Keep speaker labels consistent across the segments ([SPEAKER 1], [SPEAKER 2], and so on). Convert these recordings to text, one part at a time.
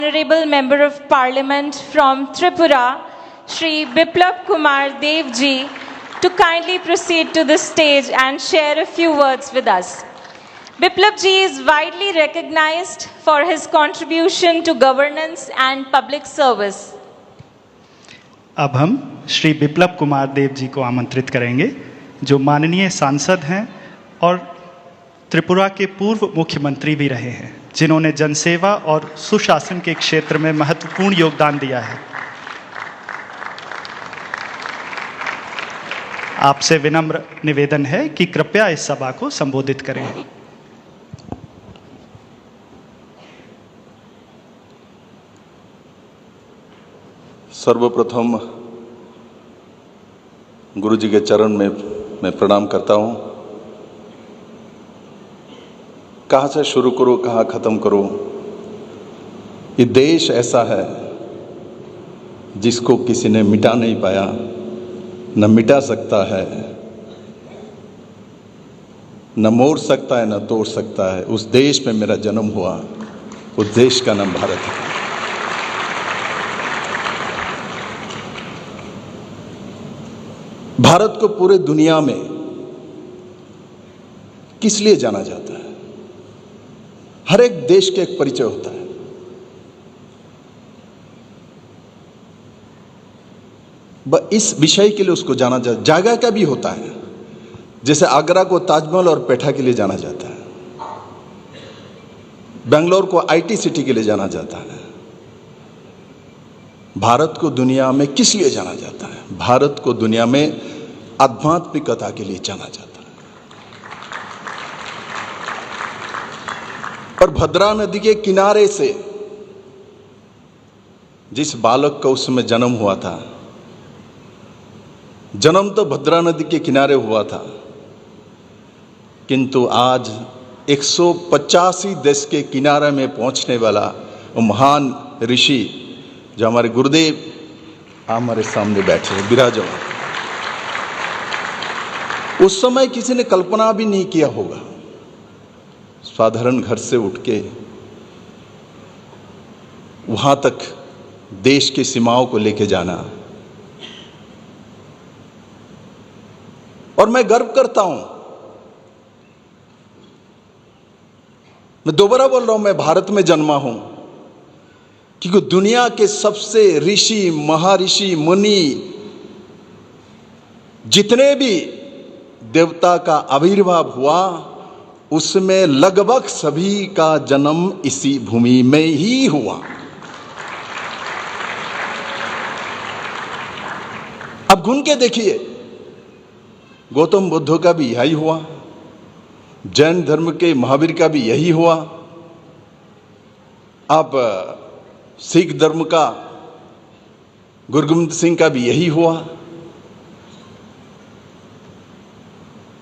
[SPEAKER 1] Honorable Member of Parliament from Tripura, Shri Biplab Kumar Dev ji, to kindly proceed to the stage and share a few words with us. Biplab ji is widely recognized for his contribution to governance and public service.
[SPEAKER 2] अब हम श्री बिप्लब कुमार देव जी को आमंत्रित करेंगे, जो माननीय सांसद हैं और त्रिपुरा के पूर्व मुख्यमंत्री भी रहे हैं, जिन्होंने जनसेवा और सुशासन के क्षेत्र में महत्वपूर्ण योगदान दिया है। आपसे विनम्र निवेदन है कि कृपया इस सभा को संबोधित करें।
[SPEAKER 3] सर्वप्रथम गुरु जी के चरण में मैं प्रणाम करता हूं। कहाँ से शुरू करूं, कहाँ ख़त्म करूं। ये देश ऐसा है जिसको किसी ने मिटा नहीं पाया, न मिटा सकता है, न मोड़ सकता है, न तोड़ सकता है। उस देश में मेरा जन्म हुआ, उस देश का नाम भारत है। भारत को पूरे दुनिया में किस लिए जाना जाता है? हर एक देश का एक परिचय होता है। इस विषय के लिए उसको जाना जाता है। जगह का भी होता है, जैसे आगरा को ताजमहल और पेठा के लिए जाना जाता है, बेंगलोर को आईटी सिटी के लिए जाना जाता है। भारत को दुनिया में किस लिए जाना जाता है? भारत को दुनिया में आध्यात्मिकता के लिए जाना जाता है। और भद्रा नदी के किनारे से जिस बालक का उस समय जन्म हुआ था, जन्म तो भद्रा नदी के किनारे हुआ था, किंतु आज 185 देश के किनारे में पहुंचने वाला वो महान ऋषि जो हमारे गुरुदेव हमारे सामने बैठे हैं, विराजमान। उस समय किसी ने कल्पना भी नहीं किया होगा, साधारण घर से उठ के वहां तक देश की सीमाओं को लेके जाना। और मैं गर्व करता हूं, मैं दोबारा बोल रहा हूं, मैं भारत में जन्मा हूं, क्योंकि दुनिया के सबसे ऋषि, महर्षि, मुनि, जितने भी देवता का आविर्भाव हुआ, उसमें लगभग सभी का जन्म इसी भूमि में ही हुआ। अब गुन के देखिए, गौतम बुद्ध का भी यही हुआ, जैन धर्म के महावीर का भी यही हुआ, अब सिख धर्म का गुरु गोविंद सिंह का भी यही हुआ,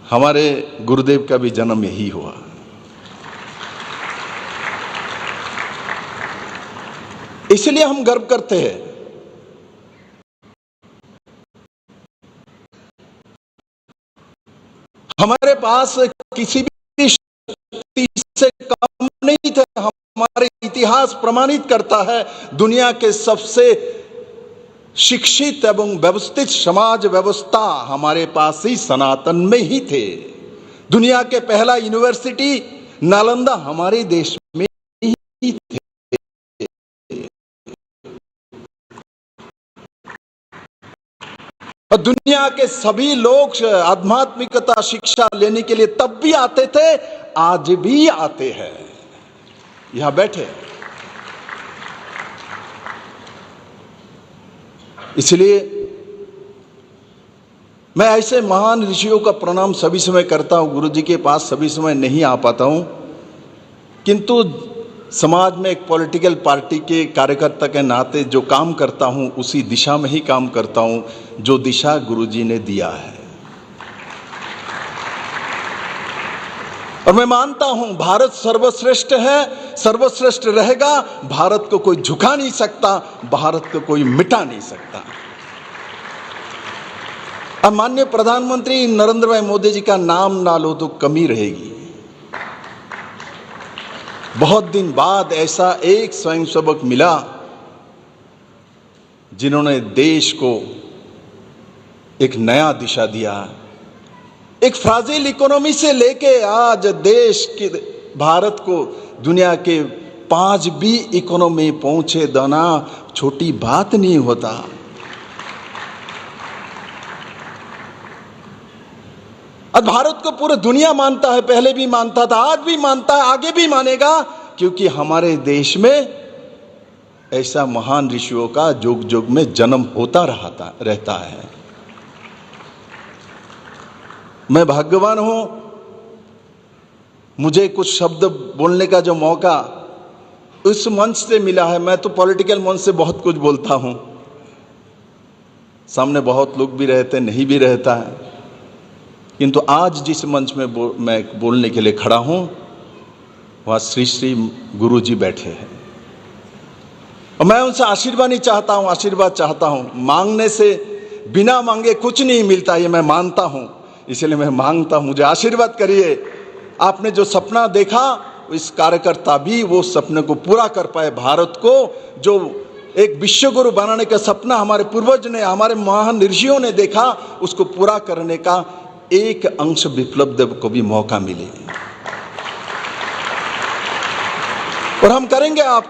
[SPEAKER 3] हमारे गुरुदेव का भी जन्म यही हुआ। इसलिए हम गर्व करते हैं। हमारे पास किसी भी शक्ति से कम नहीं थे। हमारे इतिहास प्रमाणित करता है, दुनिया के सबसे शिक्षित एवं व्यवस्थित समाज व्यवस्था हमारे पास ही सनातन में ही थे। दुनिया के पहला यूनिवर्सिटी नालंदा हमारे देश में ही थे। और दुनिया के सभी लोग आध्यात्मिकता शिक्षा लेने के लिए तब भी आते थे, आज भी आते हैं। यहां बैठे। इसलिए मैं ऐसे महान ऋषियों का प्रणाम सभी समय करता हूं। गुरु जी के पास सभी समय नहीं आ पाता हूं, किंतु समाज में एक पॉलिटिकल पार्टी के कार्यकर्ता के नाते जो काम करता हूं, उसी दिशा में ही काम करता हूं, जो दिशा गुरु जी ने दिया है। और मैं मानता हूं भारत सर्वश्रेष्ठ है, सर्वश्रेष्ठ रहेगा। भारत को कोई झुका नहीं सकता, भारत को कोई मिटा नहीं सकता। अब माननीय प्रधानमंत्री नरेंद्र भाई मोदी जी का नाम ना लो तो कमी रहेगी। बहुत दिन बाद ऐसा एक स्वयंसेवक मिला जिन्होंने देश को एक नया दिशा दिया। एक फ्राजिल इकोनॉमी से लेके आज देश के भारत को दुनिया के 5 इकोनॉमी पहुंचे देना छोटी बात नहीं होता। आज भारत को पूरी दुनिया मानता है, पहले भी मानता था, आज भी मानता है, आगे भी मानेगा, क्योंकि हमारे देश में ऐसा महान ऋषियों का जुग जुग में जन्म होता रहता है। मैं भाग्यवान हूं, मुझे कुछ शब्द बोलने का जो मौका उस मंच से मिला है। मैं तो पॉलिटिकल मंच से बहुत कुछ बोलता हूं, सामने बहुत लोग भी रहते, नहीं भी रहता है, किंतु आज जिस मंच में मैं बोलने के लिए खड़ा हूं, वहां श्री श्री गुरु जी बैठे हैं और मैं उनसे आशीर्वाद नहीं चाहता हूं, आशीर्वाद चाहता हूं। मांगने से बिना मांगे कुछ नहीं मिलता, ये मैं मानता हूं, इसलिए मैं मांगता हूं, मुझे आशीर्वाद करिए। आपने जो सपना देखा, इस कार्यकर्ता भी वो सपने को पूरा कर पाए। भारत को जो एक विश्व गुरु बनाने का सपना हमारे पूर्वज ने, हमारे महान ऋषियों ने देखा, उसको पूरा करने का एक अंश विप्लव देव को भी मौका मिले और हम करेंगे। आप